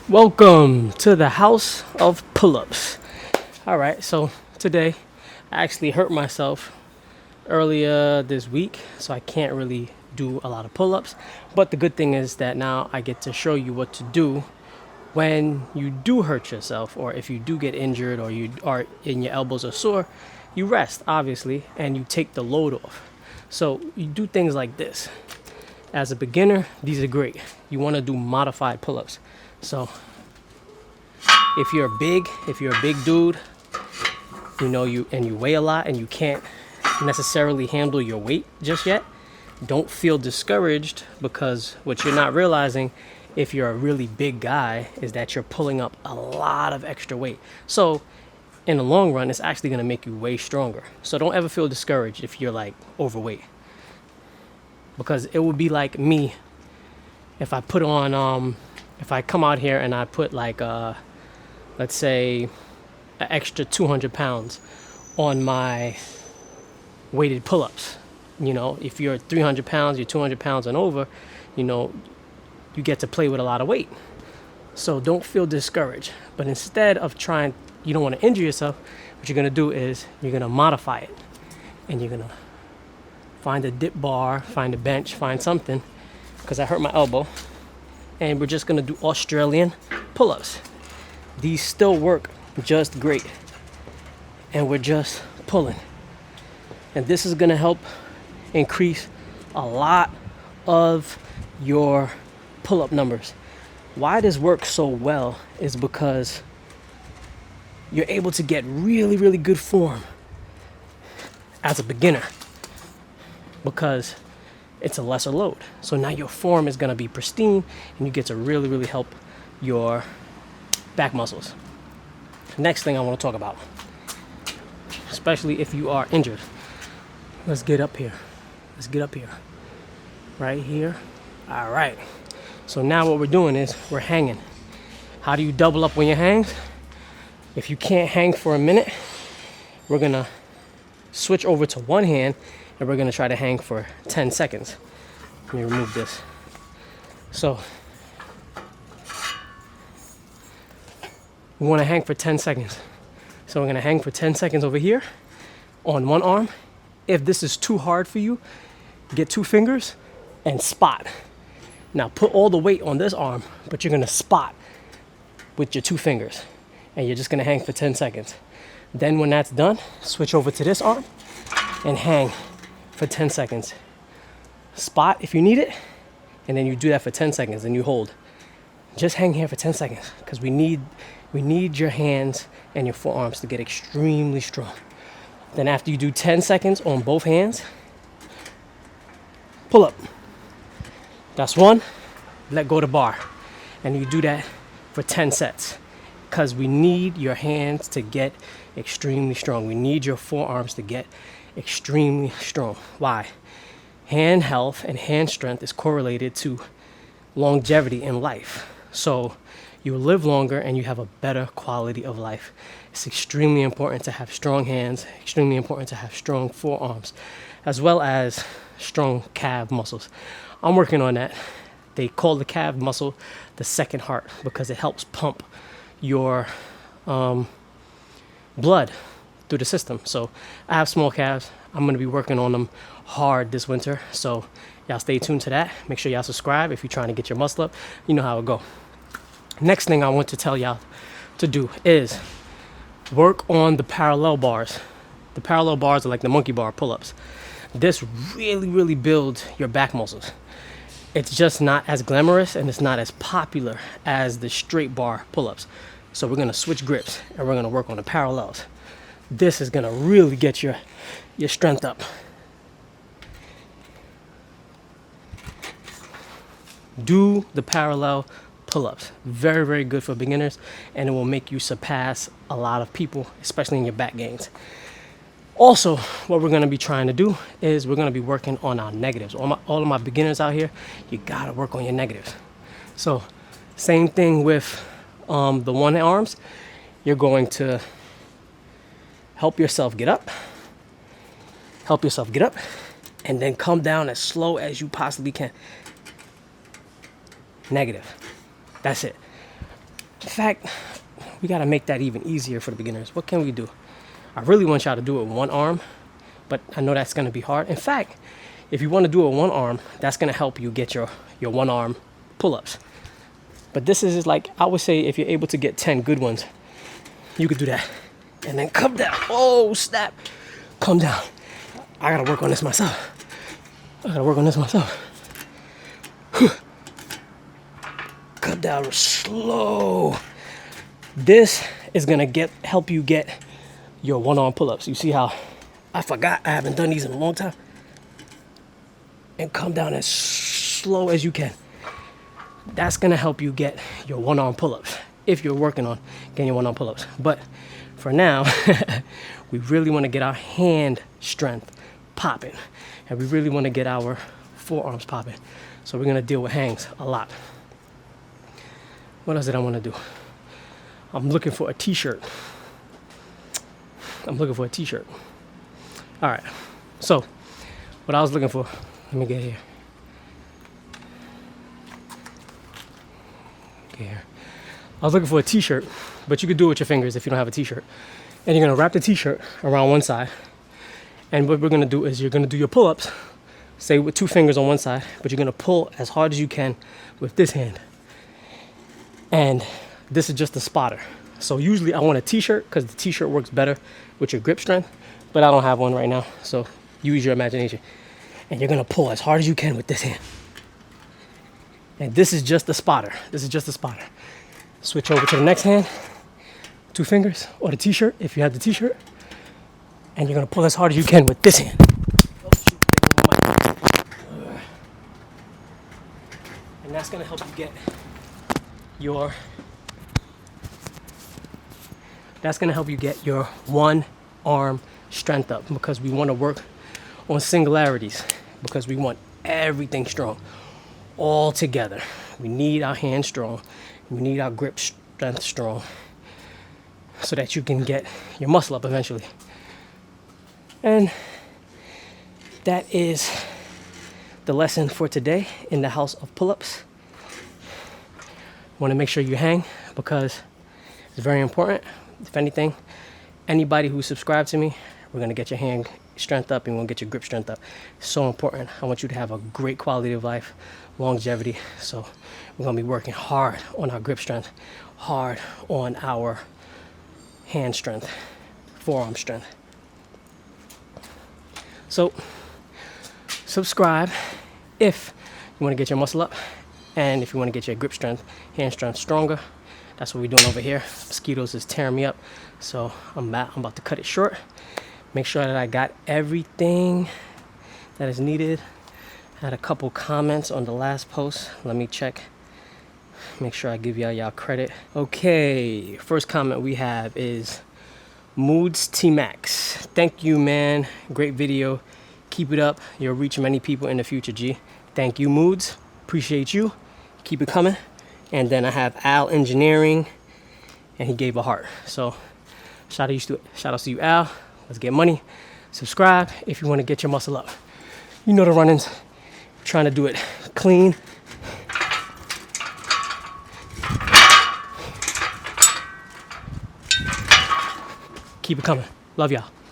Welcome to the house of pull-ups. All right, so today I actually hurt myself earlier this week, so I can't really do a lot of pull-ups. But the good thing is that now I get to show you what to do when you do hurt yourself, or if you do get injured, or you are in your elbows are sore. You rest, obviously, and you take the load off. So you do things like this. As a beginner, these are great. You want to do modified pull-ups. So if you're a big dude, you weigh a lot and you can't necessarily handle your weight just yet, don't feel discouraged, because what you're not realizing, if you're a really big guy, is that you're pulling up a lot of extra weight. So in the long run, it's actually going to make you way stronger. So don't ever feel discouraged if you're like overweight, because it would be like me if I put on if I come out here and I put like let's say an extra 200 pounds on my weighted pull-ups. If you're 300 pounds, you're 200 pounds and over, you get to play with a lot of weight. So don't feel discouraged. But instead of you don't want to injure yourself, what you're going to do is you're going to modify it. And you're going to find a dip bar, find a bench, find something, because I hurt my elbow. And we're just going to do Australian pull-ups. These still work just great. And we're just pulling. And this is going to help increase a lot of your pull-up numbers. Why this works so well is because you're able to get really, really good form as a beginner, because it's a lesser load. So now your form is going to be pristine, and you get to really, really help your back muscles. Next thing I want to talk about, especially if you are injured. Let's get up here. Right here. All right. So now what we're doing is we're hanging. How do you double up when you hang? If you can't hang for a minute, we're going to switch over to one hand, and we're going to try to hang for 10 seconds. Let me remove this. So we want to hang for 10 seconds. So we're going to hang for 10 seconds over here on one arm. If this is too hard for you, get two fingers and spot. Now put all the weight on this arm, but you're going to spot with your two fingers. And you're just going to hang for 10 seconds. Then when that's done, switch over to this arm and hang for 10 seconds. Spot if you need it, and then you do that for 10 seconds and you hold. Just hang here for 10 seconds, because we need your hands and your forearms to get extremely strong. Then after you do 10 seconds on both hands, pull up. That's one. Let go of the bar. And you do that for 10 sets, because we need your hands to get extremely strong. We need your forearms to get extremely strong. Why? Hand health and hand strength is correlated to longevity in life. So you live longer and you have a better quality of life. It's extremely important to have strong hands, extremely important to have strong forearms, as well as strong calf muscles. I'm working on that. They call the calf muscle the second heart, because it helps pump your blood through the system. So I have small calves. I'm going to be working on them hard this winter. So y'all stay tuned to that. Make sure y'all subscribe if you're trying to get your muscle up. You know how it go. Next thing I want to tell y'all to do is work on the parallel bars. The parallel bars are like the monkey bar pull-ups. This really, really builds your back muscles. It's just not as glamorous and it's not as popular as the straight bar pull-ups. So we're going to switch grips and we're going to work on the parallels. This is going to really get your strength up. Do the parallel pull-ups. Very, very good for beginners, and it will make you surpass a lot of people, especially in your back gains. Also, what we're going to be trying to do is we're going to be working on our negatives. All of my beginners out here, you got to work on your negatives. So same thing with the one arms. You're going to help yourself get up, and then come down as slow as you possibly can. Negative. That's it. In fact, we gotta make that even easier for the beginners. What can we do? I really want y'all to do it with one arm, but I know that's gonna be hard. In fact, if you wanna do it with one arm, that's gonna help you get your one arm pull-ups. But this is like, I would say if you're able to get 10 good ones, you could do that. And then come down. Oh, snap. Come down. I gotta work on this myself. Come down slow. This is gonna help you get your one arm pull-ups. You see how I forgot I haven't done these in a long time? And come down as slow as you can. That's gonna help you get your one arm pull-ups if you're working on getting your one arm pull-ups. But for now, we really wanna get our hand strength popping. And we really wanna get our forearms popping. So we're gonna deal with hangs a lot. What else did I wanna do? I'm looking for a t-shirt. All right, so what I was looking for, let me get here. I was looking for a t-shirt, but you could do it with your fingers if you don't have a t-shirt. And you're gonna wrap the t-shirt around one side. And what we're gonna do is you're gonna do your pull-ups, say with 2 fingers on one side, but you're gonna pull as hard as you can with this hand. And this is just a spotter. So usually I want a t-shirt because the t-shirt works better with your grip strength, but I don't have one right now. So use your imagination. And you're gonna pull as hard as you can with this hand. And this is just a spotter. Switch over to the next hand, 2 fingers, or the t-shirt if you have the t-shirt. And you're gonna pull as hard as you can with this hand. Oh, shoot, and that's gonna help you get your one arm strength up, because we want to work on singularities, because we want everything strong all together. We need our hands strong, we need our grip strength strong, so that you can get your muscle up eventually. And that is the lesson for today in the house of pull-ups. Want to make sure you hang, because it's very important. If anything, anybody who subscribed to me, we're going to get your hand strength up and we'll get your grip strength up. It's so important. I want you to have a great quality of life, longevity. So we're going to be working hard on our grip strength, hard on our hand strength, forearm strength. So subscribe if you want to get your muscle up, and if you want to get your grip strength, hand strength stronger. That's what we're doing over here. Mosquitoes is tearing me up, so I'm about to cut it short. Make sure that I got everything that is needed. I had a couple comments on the last post. Let me check. Make sure I give y'all credit. Okay, first comment we have is Moods T-Max. Thank you, man. Great video. Keep it up. You'll reach many people in the future, G. Thank you, Moods. Appreciate you. Keep it coming. And then I have Al Engineering, and he gave a heart. So shout outs to you, Al. Let's get money. Subscribe if you want to get your muscle up. You know the run-ins. Trying to do it clean. Keep it coming. Love y'all.